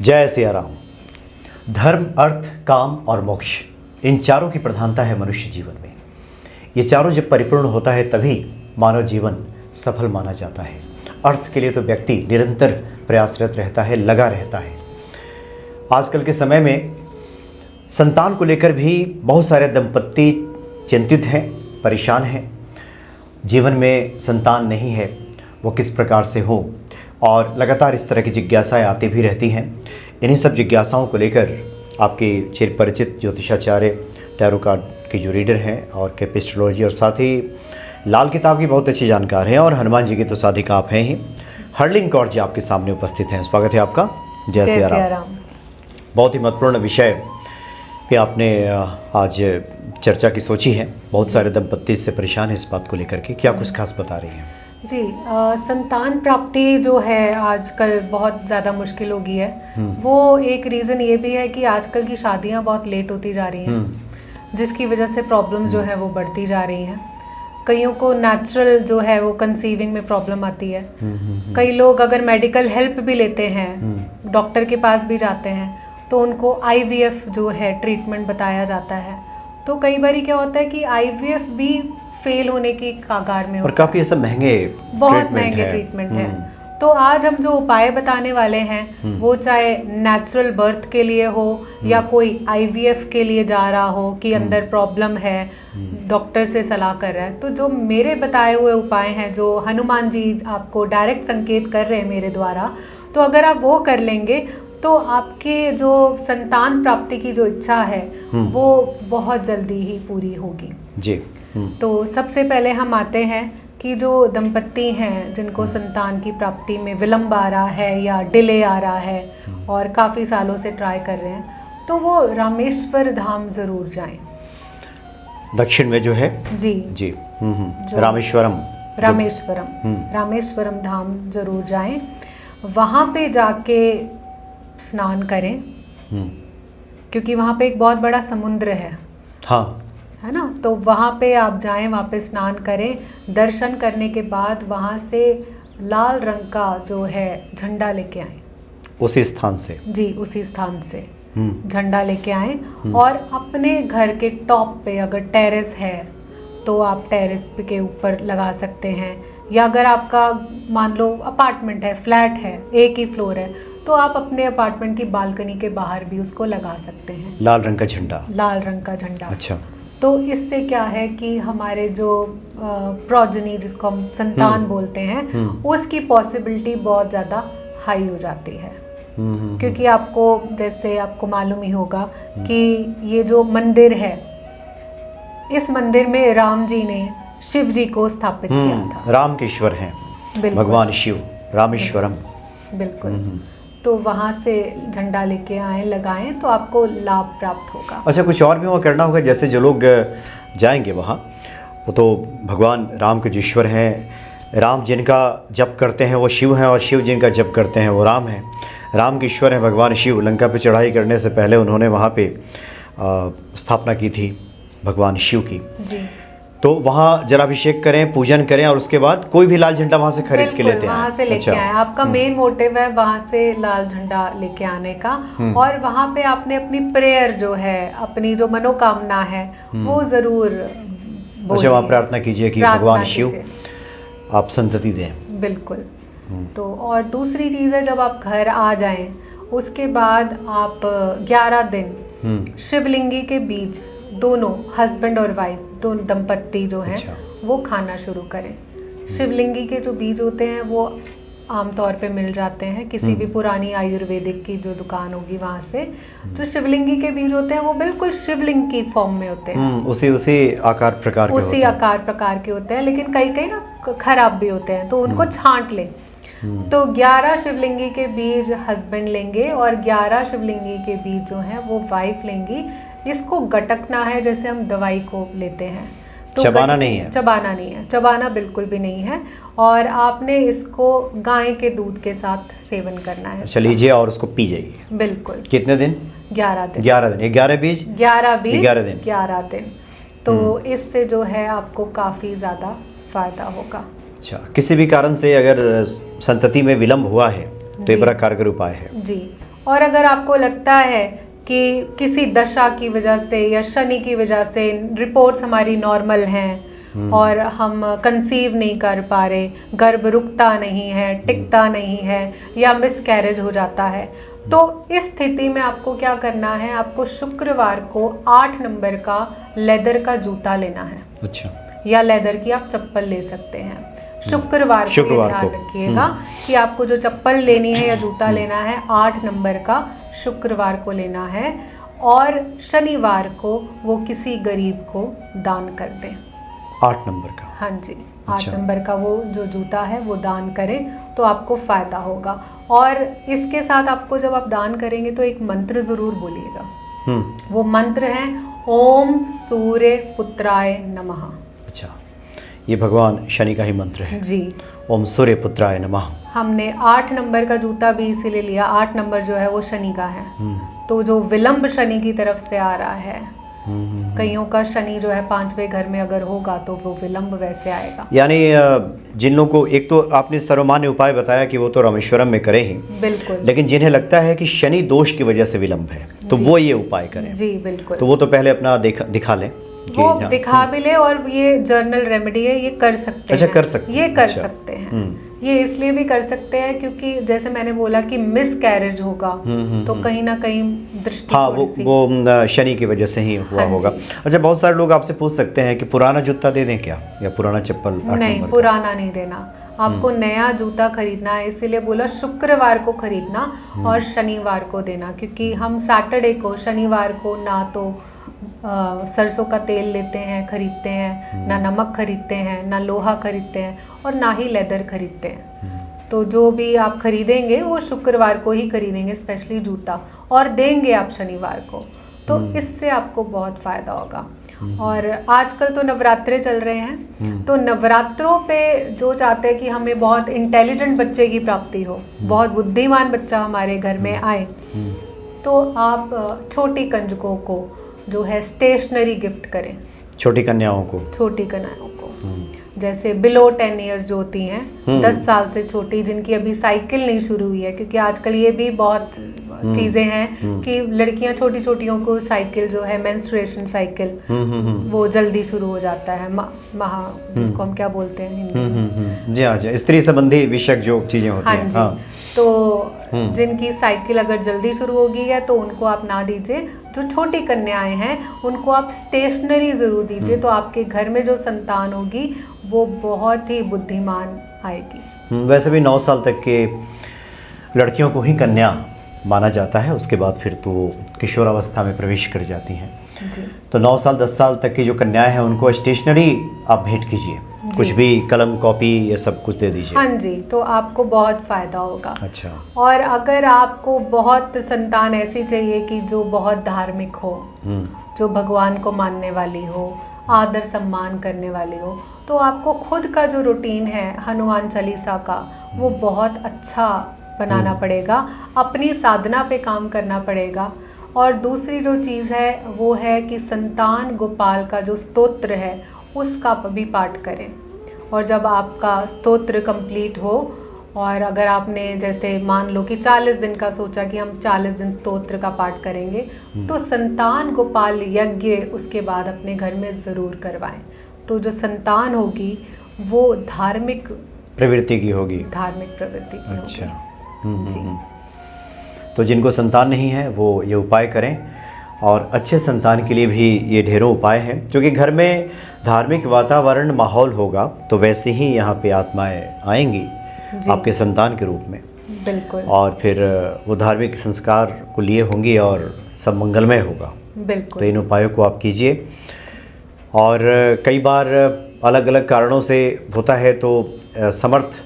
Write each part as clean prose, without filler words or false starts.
जय सिया राम। धर्म, अर्थ, काम और मोक्ष, इन चारों की प्रधानता है मनुष्य जीवन में। ये चारों जब परिपूर्ण होता है तभी मानव जीवन सफल माना जाता है। अर्थ के लिए तो व्यक्ति निरंतर प्रयासरत रहता है, लगा रहता है। आजकल के समय में संतान को लेकर भी बहुत सारे दंपत्ति चिंतित हैं, परेशान हैं। जीवन में संतान नहीं है, वो किस प्रकार से हो, और लगातार इस तरह की जिज्ञासाएं आती भी रहती हैं। इन्हीं सब जिज्ञासाओं को लेकर आपके चिर परिचित ज्योतिषाचार्य, टैरो कार्ड के जो रीडर हैं और कैपिस्ट्रोलॉजी, और साथ ही लाल किताब की बहुत अच्छी जानकार हैं, और हनुमान जी की तो साधिका आप हैं ही। हर्लिंग कौर जी आपके सामने उपस्थित हैं। स्वागत है आपका। जय सिया राम। बहुत ही महत्वपूर्ण विषय पे आपने आज चर्चा की सोची है। बहुत सारे दंपत्ति इससे परेशान हैं इस बात को लेकर के, क्या कुछ खास बता रही हैं? जी, संतान प्राप्ति जो है आजकल बहुत ज़्यादा मुश्किल हो गई है। वो एक रीज़न ये भी है कि आजकल की शादियां बहुत लेट होती जा रही हैं, जिसकी वजह से प्रॉब्लम्स जो है वो बढ़ती जा रही हैं। कईयों को नेचुरल जो है वो कंसीविंग में प्रॉब्लम आती है। कई लोग अगर मेडिकल हेल्प भी लेते हैं, डॉक्टर के पास भी जाते हैं, तो उनको आईवीएफ जो है ट्रीटमेंट बताया जाता है। तो कई बार क्या होता है कि आईवीएफ भी फेल होने की कगार में, और काफ़ी ऐसा महंगे, बहुत महंगे ट्रीटमेंट है। तो आज हम जो उपाय बताने वाले हैं वो चाहे नेचुरल बर्थ के लिए हो या कोई आईवीएफ के लिए जा रहा हो कि अंदर प्रॉब्लम है, डॉक्टर से सलाह कर रहा है, तो जो मेरे बताए हुए उपाय हैं, जो हनुमान जी आपको डायरेक्ट संकेत कर रहे हैं मेरे द्वारा, तो अगर आप वो कर लेंगे तो आपके जो संतान प्राप्ति की जो इच्छा है वो बहुत जल्दी ही पूरी होगी जी। तो सबसे पहले हम आते हैं कि जो दंपत्ति हैं जिनको संतान की प्राप्ति में विलंब आ रहा है या डिले आ रहा है और काफ़ी सालों से ट्राई कर रहे हैं, तो वो रामेश्वर धाम ज़रूर जाएं। दक्षिण में जो है जी जी रामेश्वरम रामेश्वरम धाम ज़रूर जाएं। वहाँ पे जाके स्नान करें, क्योंकि वहाँ पे एक बहुत बड़ा समुद्र है। हाँ, है ना। तो वहाँ पे आप जाएं, वहाँ पे स्नान करें। दर्शन करने के बाद वहाँ से लाल रंग का जो है झंडा लेके आएं। उसी स्थान से? जी, उसी स्थान से झंडा लेके आएं। और अपने घर के टॉप पे, अगर टेरेस है तो आप टेरेस के ऊपर लगा सकते हैं, या अगर आपका मान लो अपार्टमेंट है, फ्लैट है, एक ही फ्लोर है, तो आप अपने अपार्टमेंट की बालकनी के बाहर भी उसको लगा सकते हैं। लाल रंग का झंडा? लाल रंग का झंडा। अच्छा। तो इससे क्या है कि हमारे जो प्रोजनी, जिसको हम संतान बोलते हैं, उसकी पॉसिबिलिटी बहुत ज़्यादा हाई हो जाती है। क्योंकि आपको, जैसे आपको मालूम ही होगा कि ये जो मंदिर है, इस मंदिर में राम जी ने शिव जी को स्थापित किया था। राम के ईश्वर हैं भगवान शिव, रामेश्वरम। बिल्कुल। तो वहाँ से झंडा लेके आएँ, लगाएं, तो आपको लाभ प्राप्त होगा। अच्छा, कुछ और भी वहाँ करना होगा? जैसे जो लोग जाएंगे वहाँ, वो तो भगवान राम के जो ईश्वर हैं, राम जिनका जप करते हैं वो शिव हैं, और शिव जिनका जप करते हैं वो राम हैं। राम के ईश्वर हैं भगवान शिव। लंका पे चढ़ाई करने से पहले उन्होंने वहाँ पे स्थापना की थी भगवान शिव की। जी। तो वहाँ जलाभिषेक करें, पूजन करें, और उसके बाद कोई भी लाल झंडा वहाँ से खरीद के लेते हैं? वहाँ से लेके आए। आपका मेन मोटिव है वहाँ से लाल झंडा लेके आने का, और वहाँ पे आपने अपनी प्रेयर जो है, अपनी जो मनोकामना है, वो जरूर वहाँ प्रार्थना कीजिए कि भगवान शिव आप संतति दें। बिल्कुल। तो और दूसरी चीज़ है, जब आप घर आ जाएं उसके बाद आप 11 दिन शिवलिंगी के बीज, दोनों हस्बैंड और वाइफ, दोनों दंपत्ति जो हैं, वो खाना शुरू करें। शिवलिंगी के जो बीज होते हैं वो आमतौर पे मिल जाते हैं किसी भी पुरानी आयुर्वेदिक की जो दुकान होगी वहाँ से। जो शिवलिंगी के बीज होते हैं वो बिल्कुल शिवलिंग की फॉर्म में होते हैं, उसी आकार प्रकार के होते हैं, लेकिन कई कई ना खराब भी होते हैं, तो उनको छांट लें। तो 11 शिवलिंगी के बीज हस्बैंड लेंगे और 11 शिवलिंगी के बीज जो हैं वो वाइफ लेंगी। इसको गटकना है, जैसे हम दवाई को लेते हैं। तो चबाना नहीं है? चबाना बिल्कुल भी नहीं है। और आपने इसको गाय के दूध के साथ सेवन करना है। अच्छा, लीजिए और उसको पी जाइए। बिल्कुल। कितने दिन? 11 दिन। 11 दिन। 11 बीज 11 दिन। तो इससे जो है आपको काफ़ी ज़्यादा फायदा होगा। अच्छा, किसी भी कारण से अगर संतति में विलंब हुआ है तो ये बड़ा कारगर उपाय है। जी। और अगर आपको लगता है कि किसी दशा की वजह से या शनि की वजह से रिपोर्ट्स हमारी नॉर्मल हैं और हम कंसीव नहीं कर पा रहे, गर्भ रुकता नहीं है, टिकता नहीं है या मिसकैरेज हो जाता है, तो इस स्थिति में आपको क्या करना है, आपको शुक्रवार को 8 नंबर का लेदर का जूता लेना है। अच्छा। या लेदर की आप चप्पल ले सकते हैं। शुक्रवार को ये ध्यान रखिएगा कि आपको जो चप्पल लेनी है या जूता लेना है 8 नंबर का शुक्रवार को लेना है, और शनिवार को वो किसी गरीब को दान कर दें। 8 नंबर का? हाँ जी, अच्छा। 8 नंबर का वो जो जूता है वो दान करें तो आपको फ़ायदा होगा। और इसके साथ आपको जब आप दान करेंगे तो एक मंत्र ज़रूर बोलिएगा। वो मंत्र है ओम सूर्य पुत्राय नमः। अच्छा, ये भगवान शनि का ही मंत्र है जी। ओम सूर्य पुत्राय नमः। हमने 8 नंबर का जूता भी इसीलिए लिया, 8 नंबर जो है वो शनि का है, तो जो विलंब शनि की तरफ से आ रहा है, कईयों का शनि जो है 5वें घर में अगर होगा तो वो विलंब वैसे आएगा। यानी जिन लोगों को, एक तो आपने सर्वमान्य उपाय बताया कि वो तो रामेश्वरम में करें ही, बिल्कुल, लेकिन जिन्हें लगता है कि शनि दोष की वजह से विलंब है तो वो ये उपाय करें। जी बिल्कुल। तो वो तो पहले अपना दिखा लें, वो दिखा भी ले, और ये जर्नल रेमेडी है, ये कर सकते हैं। अच्छा, कर सकते हैं। ये कर अच्छा। सकते हैं। ये इसलिए भी कर सकते हैं क्योंकि जैसे मैंने बोला कि मिस कैरेज होगा तो कहीं ना कहीं दृष्टि, हाँ, वो शनि की वजह से ही हुआ होगा। अच्छा, बहुत सारे लोग आपसे पूछ सकते हैं कि पुराना जूता दे दें क्या, या पुराना चप्पल? 8 नहीं, नंबर का? पुराना नहीं देना, आपको नया जूता खरीदना है। इसीलिए बोला शुक्रवार को खरीदना और शनिवार को देना, क्योंकि हम सैटरडे को, शनिवार को ना तो सरसों का तेल लेते हैं, खरीदते हैं, ना नमक खरीदते हैं, ना लोहा खरीदते हैं, और ना ही लेदर खरीदते हैं। तो जो भी आप खरीदेंगे वो शुक्रवार को ही खरीदेंगे, स्पेशली जूता, और देंगे आप शनिवार को, तो इससे आपको बहुत फ़ायदा होगा। और आजकल तो नवरात्रे चल रहे हैं, तो नवरात्रों पे जो चाहते हैं कि हमें बहुत इंटेलिजेंट बच्चे की प्राप्ति हो, बहुत बुद्धिमान बच्चा हमारे घर में आए, तो आप छोटी कंजकों को जो है स्टेशनरी गिफ्ट करें। छोटी कन्याओं को? छोटी कन्याओं को, जैसे बिलो 10 इयर्स जो होती हैं, 10 साल से छोटी, जिनकी अभी साइकिल नहीं शुरू हुई है, क्योंकि आजकल ये भी बहुत चीज़ें हैं कि लड़कियां छोटी छोटियों को साइकिल जो है मेंस्ट्रुएशन साइकिल वो जल्दी शुरू हो जाता है, जिसको हम क्या बोलते हैं हिंदी में? जी हाँ, स्त्री संबंधी विषयक जो चीज़ें होती हैं। हाँ। तो जिनकी साइकिल अगर जल्दी शुरू होगी है तो उनको आप ना दीजिए। जो छोटी कन्याएं हैं उनको आप स्टेशनरी ज़रूर दीजिए, तो आपके घर में जो संतान होगी वो बहुत ही बुद्धिमान आएगी। वैसे भी 9 साल तक के लड़कियों को ही कन्या माना जाता है, उसके बाद फिर तो किशोरावस्था में प्रवेश कर जाती हैं। जी। तो 9 साल 10 साल तक की जो कन्याएं हैं उनको स्टेशनरी आप भेंट कीजिए, कुछ भी कलम कॉपी ये सब कुछ दे दीजिए। हाँ जी, तो आपको बहुत फ़ायदा होगा। अच्छा। और अगर आपको बहुत संतान ऐसी चाहिए कि जो बहुत धार्मिक हो, जो भगवान को मानने वाली हो, आदर सम्मान करने वाली हो, तो आपको खुद का जो रूटीन है हनुमान चालीसा का वो बहुत अच्छा बनाना पड़ेगा, अपनी साधना पे काम करना पड़ेगा। और दूसरी जो चीज़ है वो है कि संतान गोपाल का जो स्तोत्र है उसका भी पाठ करें। और जब आपका स्तोत्र कंप्लीट हो, और अगर आपने जैसे मान लो कि 40 दिन का सोचा कि हम 40 दिन स्तोत्र का पाठ करेंगे, तो संतान गोपाल यज्ञ उसके बाद अपने घर में ज़रूर करवाएं। तो जो संतान होगी वो धार्मिक प्रवृत्ति की होगी। धार्मिक प्रवृत्ति की होगी। अच्छा। तो जिनको संतान नहीं है वो ये उपाय करें, और अच्छे संतान के लिए भी ये ढेरों उपाय हैं, क्योंकि घर में धार्मिक वातावरण माहौल होगा तो वैसे ही यहाँ पे आत्माएं आएंगी आपके संतान के रूप में। बिल्कुल। और फिर वो धार्मिक संस्कार को लिए होंगी और सब मंगलमय होगा। बिल्कुल। तो इन उपायों को आप कीजिए। और कई बार अलग अलग कारणों से होता है तो समर्थ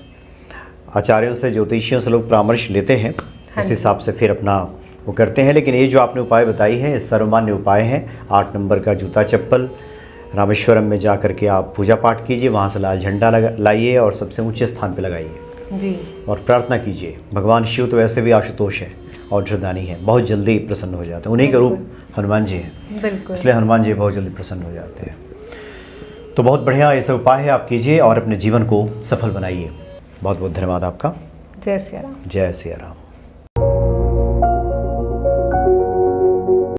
आचार्यों से, ज्योतिषियों से लोग परामर्श लेते हैं, उस हिसाब से फिर अपना वो करते हैं। लेकिन ये जो आपने उपाय बताई हैं सर्वमान्य उपाय हैं। 8 नंबर का जूता चप्पल, रामेश्वरम में जा कर के आप पूजा पाठ कीजिए, वहाँ से लाल झंडा लाइए और सबसे ऊंचे स्थान पे लगाइए जी, और प्रार्थना कीजिए। भगवान शिव तो वैसे भी आशुतोष है और धृदानी है, बहुत जल्दी प्रसन्न हो जाते हैं। उन्हीं का रूप हनुमान जी हैं, बिल्कुल, इसलिए हनुमान जी बहुत जल्दी प्रसन्न हो जाते हैं। तो बहुत बढ़िया ये सब उपाय है, आप कीजिए और अपने जीवन को सफल बनाइए। बहुत बहुत धन्यवाद आपका। जय सिया राम। जय सिया राम।